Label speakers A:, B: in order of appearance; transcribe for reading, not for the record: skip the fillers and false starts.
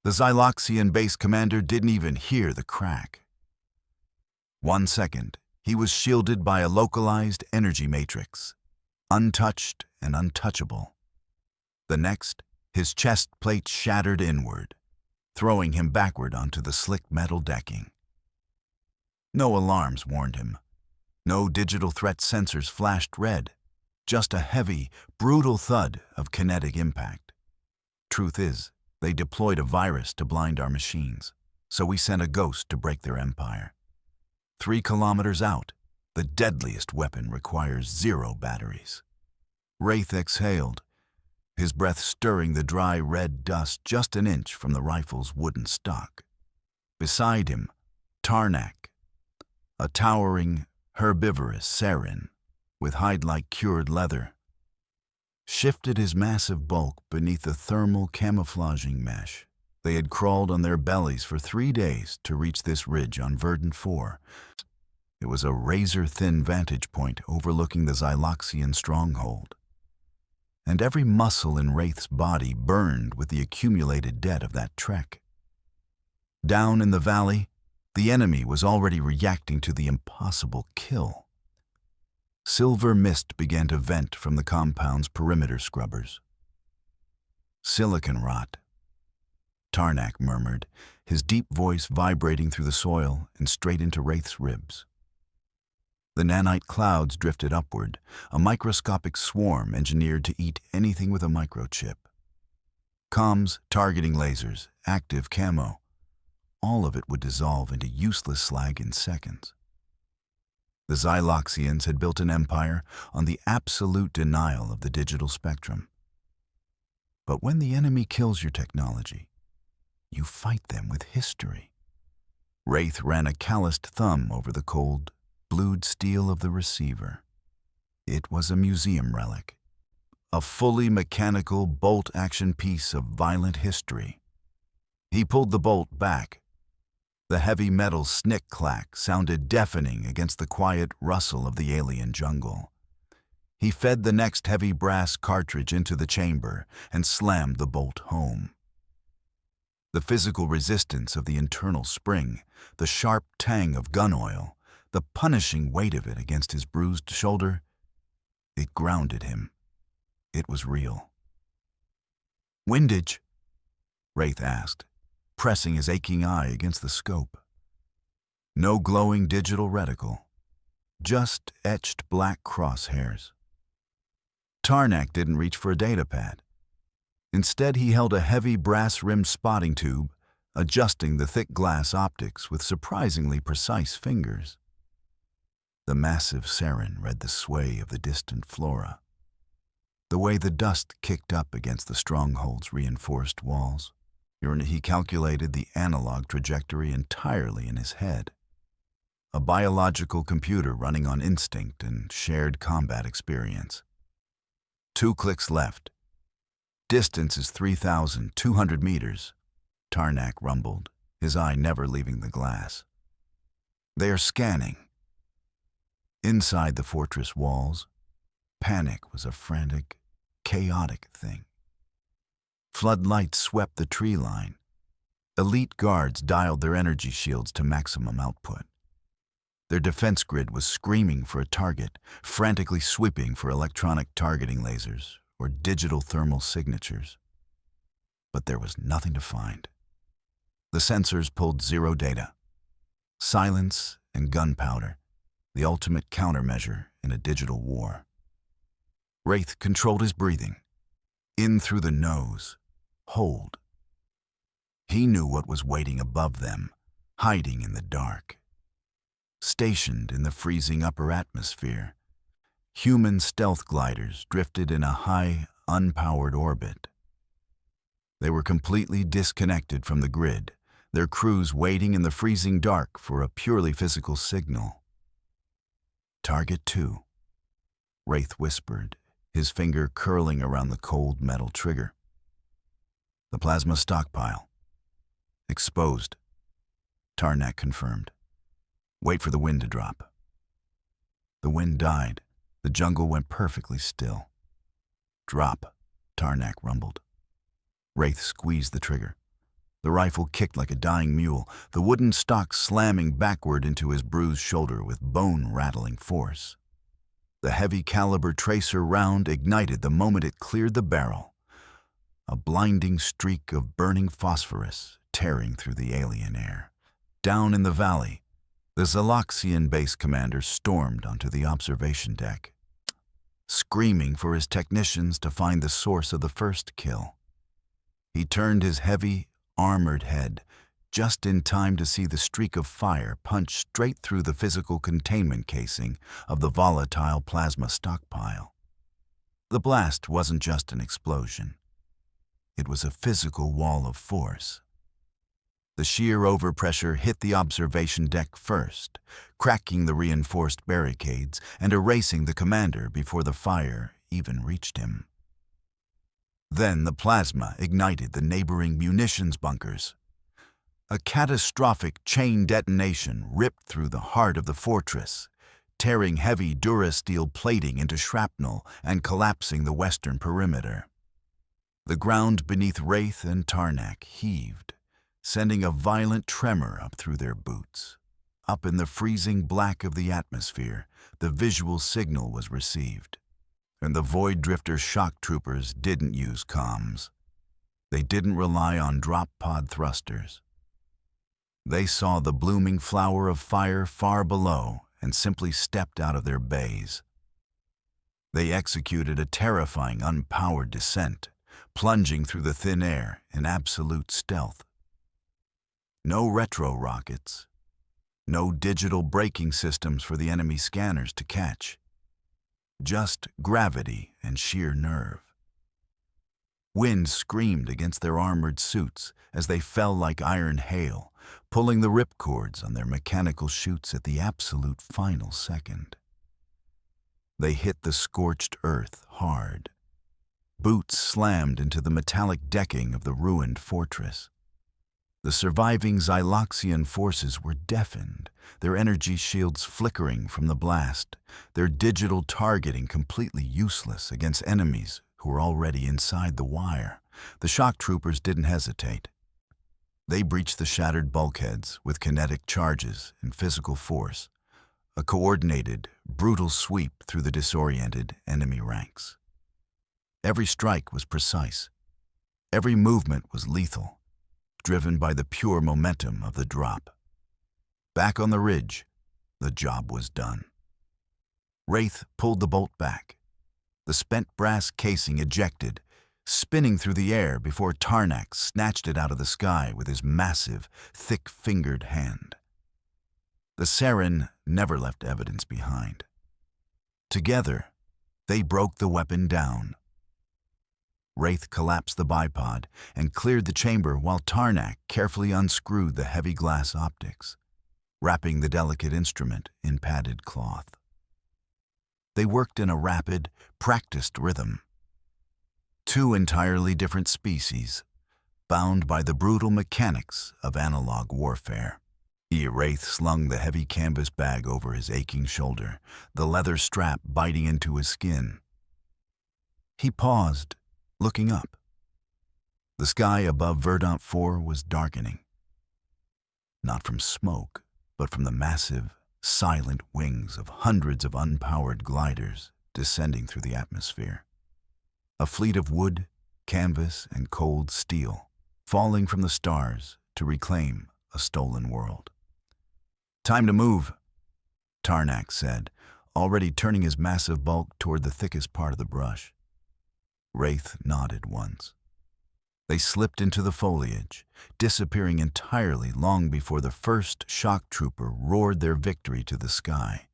A: The Xyloxian base commander didn't even hear the crack. 1 second, he was shielded by a localized energy matrix, untouched and untouchable. The next, his chest plate shattered inward, throwing him backward onto the slick metal decking. No alarms warned him. No digital threat sensors flashed red, just a heavy, brutal thud of kinetic impact. Truth is, they deployed a virus to blind our machines, so we sent a ghost to break their empire. 3 kilometers out, the deadliest weapon requires 0 batteries. Wraith exhaled, his breath stirring the dry red dust just an inch from the rifle's wooden stock. Beside him, Tarnak, a towering, herbivorous sarin with hide-like cured leather, shifted his massive bulk beneath a thermal camouflaging mesh. They had crawled on their bellies for 3 days to reach this ridge on Verdant 4. It was a razor-thin vantage point overlooking the Xyloxian stronghold. And every muscle in Wraith's body burned with the accumulated debt of that trek. Down in the valley, the enemy was already reacting to the impossible kill. Silver mist began to vent from the compound's perimeter scrubbers. Silicon rot, Tarnak murmured, his deep voice vibrating through the soil and straight into Wraith's ribs. The nanite clouds drifted upward, a microscopic swarm engineered to eat anything with a microchip. Comms, targeting lasers, active camo. All of it would dissolve into useless slag in seconds. The Xyloxians had built an empire on the absolute denial of the digital spectrum. But when the enemy kills your technology, you fight them with history. Wraith ran a calloused thumb over the cold, blued steel of the receiver. It was a museum relic, a fully mechanical bolt-action piece of violent history. He pulled the bolt back. The heavy metal snick-clack sounded deafening against the quiet rustle of the alien jungle. He fed the next heavy brass cartridge into the chamber and slammed the bolt home. The physical resistance of the internal spring, the sharp tang of gun oil, the punishing weight of it against his bruised shoulder, it grounded him. It was real. "Windage?" Wraith asked, pressing his aching eye against the scope. No glowing digital reticle, just etched black crosshairs. Tarnak didn't reach for a datapad. Instead, he held a heavy brass-rimmed spotting tube, adjusting the thick glass optics with surprisingly precise fingers. The massive sarin read the sway of the distant flora, the way the dust kicked up against the stronghold's reinforced walls. He calculated the analog trajectory entirely in his head, a biological computer running on instinct and shared combat experience. 2 clicks left. "Distance is 3,200 meters, Tarnak rumbled, his eye never leaving the glass. "They are scanning." Inside the fortress walls, panic was a frantic, chaotic thing. Floodlights swept the tree line. Elite guards dialed their energy shields to maximum output. Their defense grid was screaming for a target, frantically sweeping for electronic targeting lasers or digital thermal signatures. But there was nothing to find. The sensors pulled 0 data. Silence and gunpowder, the ultimate countermeasure in a digital war. Wraith controlled his breathing. In through the nose. Hold. He knew what was waiting above them, hiding in the dark. Stationed in the freezing upper atmosphere, human stealth gliders drifted in a high, unpowered orbit. They were completely disconnected from the grid, their crews waiting in the freezing dark for a purely physical signal. "Target 2, Wraith whispered, his finger curling around the cold metal trigger. "The plasma stockpile. Exposed," Tarnak confirmed. "Wait for the wind to drop." The wind died. The jungle went perfectly still. "Drop," Tarnak rumbled. Wraith squeezed the trigger. The rifle kicked like a dying mule, the wooden stock slamming backward into his bruised shoulder with bone-rattling force. The heavy-caliber tracer round ignited the moment it cleared the barrel, a blinding streak of burning phosphorus tearing through the alien air. Down in the valley, the Zalaxian base commander stormed onto the observation deck, screaming for his technicians to find the source of the first kill. He turned his heavy, armored head just in time to see the streak of fire punch straight through the physical containment casing of the volatile plasma stockpile. The blast wasn't just an explosion. It was a physical wall of force. The sheer overpressure hit the observation deck first, cracking the reinforced barricades and erasing the commander before the fire even reached him. Then the plasma ignited the neighboring munitions bunkers. A catastrophic chain detonation ripped through the heart of the fortress, tearing heavy durasteel plating into shrapnel and collapsing the western perimeter. The ground beneath Wraith and Tarnak heaved, sending a violent tremor up through their boots. Up in the freezing black of the atmosphere, the visual signal was received. And the Void Drifter shock troopers didn't use comms. They didn't rely on drop pod thrusters. They saw the blooming flower of fire far below and simply stepped out of their bays. They executed a terrifying unpowered descent, plunging through the thin air in absolute stealth. No retro rockets, no digital braking systems for the enemy scanners to catch. Just gravity and sheer nerve. Wind screamed against their armored suits as they fell like iron hail, pulling the ripcords on their mechanical chutes at the absolute final second. They hit the scorched earth hard. Boots slammed into the metallic decking of the ruined fortress. The surviving Xyloxian forces were deafened, their energy shields flickering from the blast, their digital targeting completely useless against enemies who were already inside the wire. The shock troopers didn't hesitate. They breached the shattered bulkheads with kinetic charges and physical force, a coordinated, brutal sweep through the disoriented enemy ranks. Every strike was precise. Every movement was lethal, driven by the pure momentum of the drop. Back on the ridge, the job was done. Wraith pulled the bolt back. The spent brass casing ejected, spinning through the air before Tarnak snatched it out of the sky with his massive, thick-fingered hand. The Saren never left evidence behind. Together, they broke the weapon down. Wraith collapsed the bipod and cleared the chamber while Tarnak carefully unscrewed the heavy glass optics, wrapping the delicate instrument in padded cloth. They worked in a rapid, practiced rhythm. Two entirely different species, bound by the brutal mechanics of analog warfare. Wraith slung the heavy canvas bag over his aching shoulder, the leather strap biting into his skin. He paused, looking up. The sky above Verdant 4 was darkening. Not from smoke, but from the massive, silent wings of hundreds of unpowered gliders descending through the atmosphere. A fleet of wood, canvas, and cold steel, falling from the stars to reclaim a stolen world. "Time to move," Tarnak said, already turning his massive bulk toward the thickest part of the brush. Wraith nodded once. They slipped into the foliage, disappearing entirely long before the first shock trooper roared their victory to the sky.